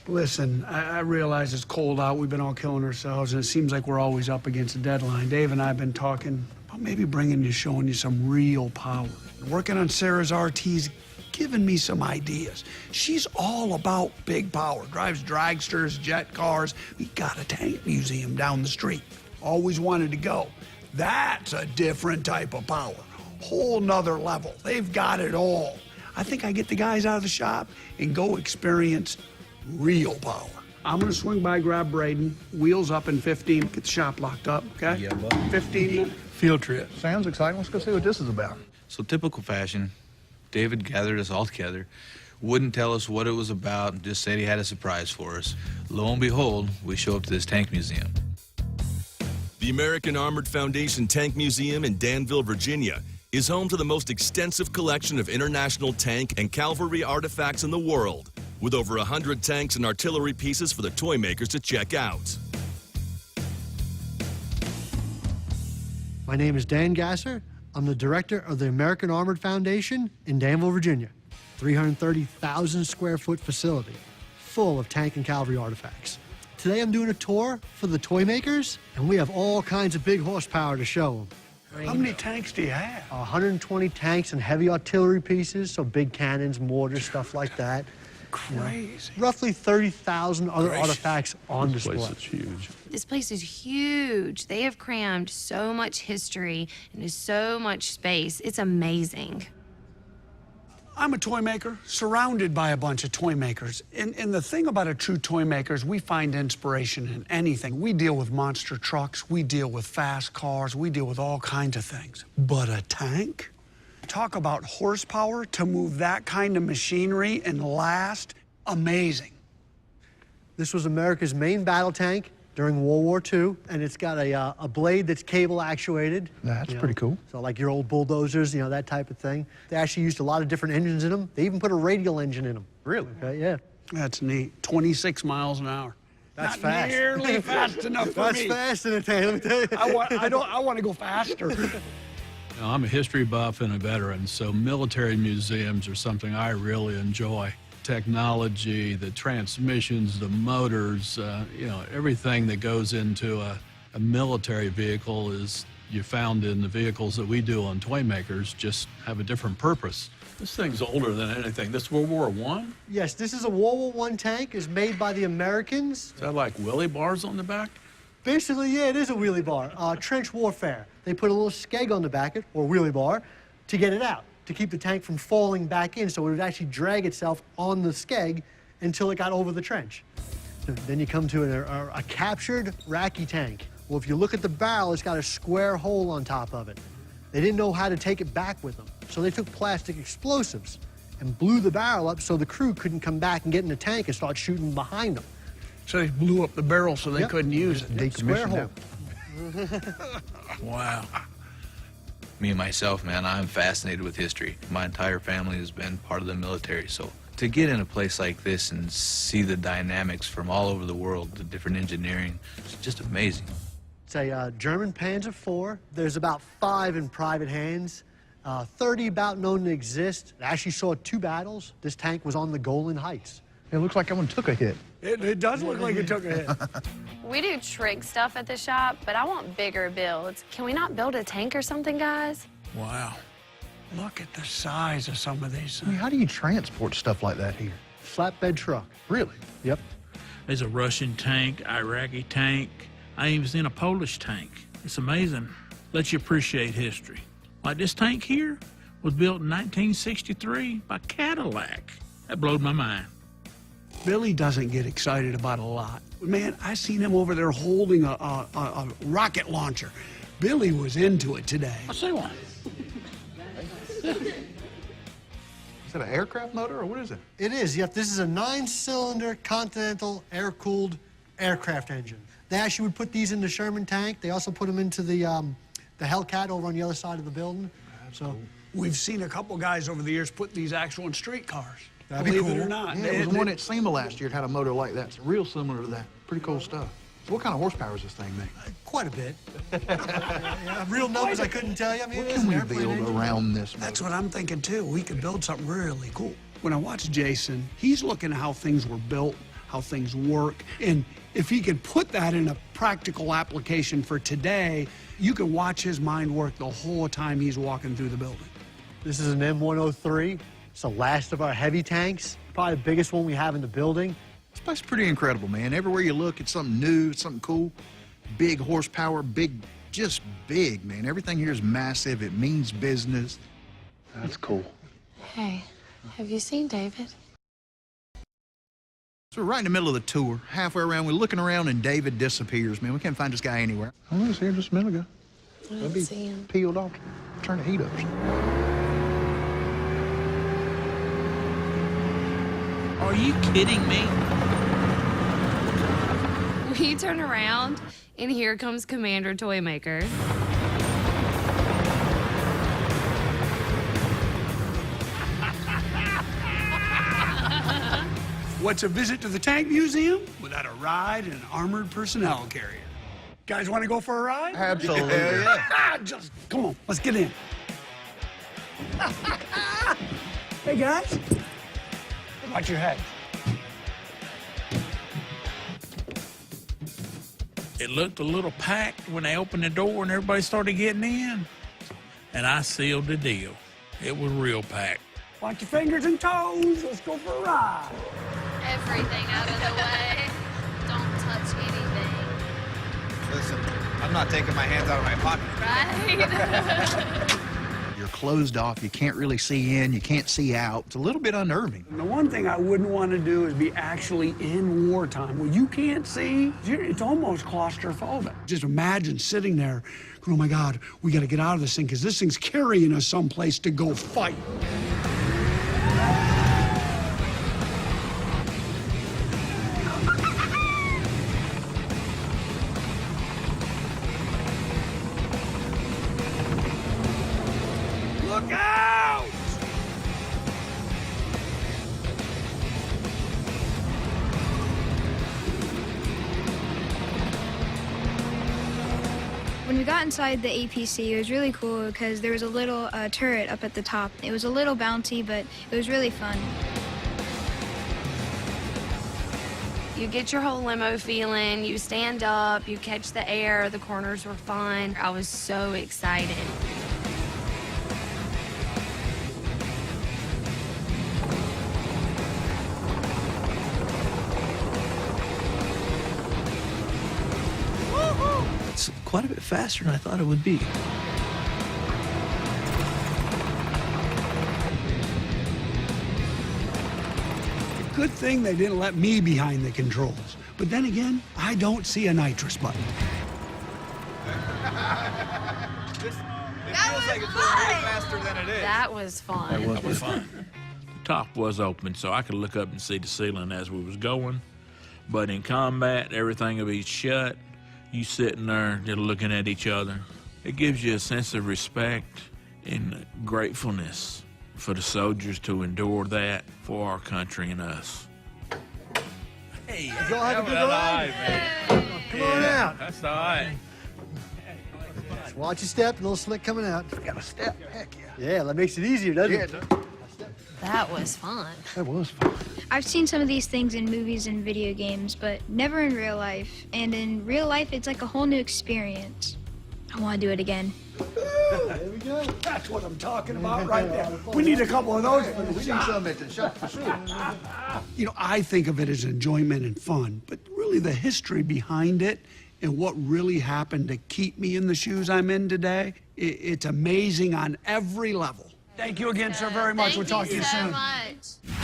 Listen, I realize it's cold out. We've been all killing ourselves, and it seems like we're always up against a deadline. Dave and I have been talking about maybe bringing you, showing you some real power. Working on Sarah's RT's given me some ideas. She's all about big power. Drives dragsters, jet cars. We got a tank museum down the street. Always wanted to go. That's a different type of power. Whole nother level. They've got it all. I think I get the guys out of the shop and go experience real power. I'm gonna swing by, grab Braden, wheels up in 15, get the shop locked up, okay? Yeah, bud. 15 minute field trip. Sounds exciting. Let's go see what this is about. So typical fashion, David gathered us all together, wouldn't tell us what it was about, and just said he had a surprise for us. Lo and behold, we show up to this tank museum. The American Armored Foundation Tank Museum in Danville, Virginia, is home to the most extensive collection of international tank and cavalry artifacts in the world, with over 100 tanks and artillery pieces for the Toymakers to check out. My name is Dan Gasser. I'm the director of the American Armored Foundation in Danville, Virginia. 330,000 square foot facility full of tank and cavalry artifacts. Today I'm doing a tour for the Toymakers, and we have all kinds of big horsepower to show them. How many tanks do you have? 120 tanks and heavy artillery pieces, so big cannons, mortars, stuff like that. Crazy. Roughly 30,000 other artifacts on display. This place is huge. This place is huge. They have crammed so much history into so much space. It's amazing. I'm a toy maker, surrounded by a bunch of toy makers. And the thing about a true toy maker is we find inspiration in anything. We deal with monster trucks, we deal with fast cars, we deal with all kinds of things. But a tank? Talk about horsepower to move that kind of machinery and last. Amazing. This was America's main battle tank during World War II, and it's got a blade that's cable actuated. That's pretty cool. So like your old bulldozers, you know, that type of thing. They actually used a lot of different engines in them. They even put a radial engine in them. Really? Okay, yeah. That's neat. 26 miles an hour. That's Not fast. nearly fast enough for That's me. fast in a tank, let me tell you. I want to go faster. You know, I'm a history buff and a veteran, so military museums are something I really enjoy. Technology, the transmissions, the motors, you know, everything that goes into a military vehicle is you found in the vehicles that we do on Toymakers, just have a different purpose. This thing's older than anything. This World War I? Yes, this is a World War I tank. It's made by the Americans. Is that like wheelie bars on the back? Basically, yeah, it is a wheelie bar. Trench warfare. They put a little skeg on the back of it, or wheelie bar, to get it out, to keep the tank from falling back in, so it would actually drag itself on the skeg until it got over the trench. Then you come to a captured Iraqi tank. Well, if you look at the barrel, it's got a square hole on top of it. They didn't know how to take it back with them, so they took plastic explosives and blew the barrel up so the crew couldn't come back and get in the tank and start shooting behind them. So they blew up the barrel so they couldn't use it. Square hole. Wow. Me and myself, man, I'm fascinated with history. My entire family has been part of the military, so to get in a place like this and see the dynamics from all over the world, the different engineering, it's just amazing. It's a German Panzer IV. There's about 5 in private hands. 30 about known to exist. I actually saw 2 battles. This tank was on the Golan Heights. It looks like that one took a hit. It does look like it took a hit. We do trick stuff at the shop, but I want bigger builds. Can we not build a tank or something, guys? Wow. Look at the size of some of these. I mean, how do you transport stuff like that here? Flatbed truck. Really? Yep. There's a Russian tank, Iraqi tank. I even seen a Polish tank. It's amazing. Lets you appreciate history. Like this tank here was built in 1963 by Cadillac. That blowed my mind. Billy doesn't get excited about a lot. Man, I seen him over there holding a rocket launcher. Billy was into it today. I see one. Is that an aircraft motor, or what is it? It is, yep. This is a 9-cylinder Continental air-cooled aircraft engine. They actually would put these in the Sherman tank. They also put them into the Hellcat over on the other side of the building. So we've seen a couple guys over the years put these actual in street cars. That'd be Believe it cool. or not. Yeah, it was one at SEMA last year. It had a motor like that. It's real similar to that. Pretty cool stuff. So what kind of horsepower is this thing make? quite a bit. Real numbers I couldn't tell you. I mean, What it is can an we airplane build engine. around this motor? That's what I'm thinking too. We could build something really cool. When I watch Jason, he's looking at how things were built how things work. And if he could put that in a practical application for today, you could watch his mind work the whole time he's walking through the building. This is an M103. It's the last of our heavy tanks, probably the biggest one we have in the building. This place is pretty incredible, man. Everywhere you look, it's something new, it's something cool. Big horsepower, just big, man. Everything here is massive. It means business. That's cool. Hey, have you seen David? So we're right in the middle of the tour. Halfway around, we're looking around, and David disappears, man. We can't find this guy anywhere. Oh, he was here just a minute ago. I didn't see him. Peeled off. Turn the heat up. Are you kidding me? We turn around, and here comes Commander Toymakerz. What's a visit to the Tank Museum without a ride in an armored personnel carrier? Guys want to go for a ride? Absolutely. Just come on, let's get in. Hey guys, watch your head. It looked a little packed when they opened the door and everybody started getting in. And I sealed the deal. It was real packed. Watch your fingers and toes. Let's go for a ride. Everything out of the way. Don't touch anything. Listen, I'm not taking my hands out of my pocket. Right? You're closed off. You can't really see in. You can't see out. It's a little bit unnerving. And the one thing I wouldn't want to do is be actually in wartime where you can't see. It's almost claustrophobic. Just imagine sitting there going, oh my God, we got to get out of this thing because this thing's carrying us someplace to go fight. Look out! When we got inside the APC, it was really cool because there was a little turret up at the top. It was a little bouncy, but it was really fun. You get your whole limo feeling, you stand up, you catch the air, the corners were fun. I was so excited. It's quite a bit faster than I thought it would be. Good thing they didn't let me behind the controls. But then again, I don't see a nitrous button. Faster than it is. That was fun. That was fun. The top was open, so I could look up and see the ceiling as we was going. But in combat, everything will be shut. You sitting there, just looking at each other. It gives you a sense of respect and gratefulness for the soldiers to endure that for our country and us. Hey, Y'all have a good ride? Come on out. That's all right. Just watch your step, a little slick coming out. Got a step. Heck yeah. Yeah, that makes it easier, doesn't it? That was fun. That was fun. I've seen some of these things in movies and video games, but never in real life. And in real life, it's like a whole new experience. I want to do it again. There we go. That's what I'm talking about right there. We need a couple of those. We need some at the shop for sure. You know, I think of it as enjoyment and fun, but really the history behind it and what really happened to keep me in the shoes I'm in today, it's amazing on every level. Thank you again so very much. We'll talk to you soon. Thank you so much.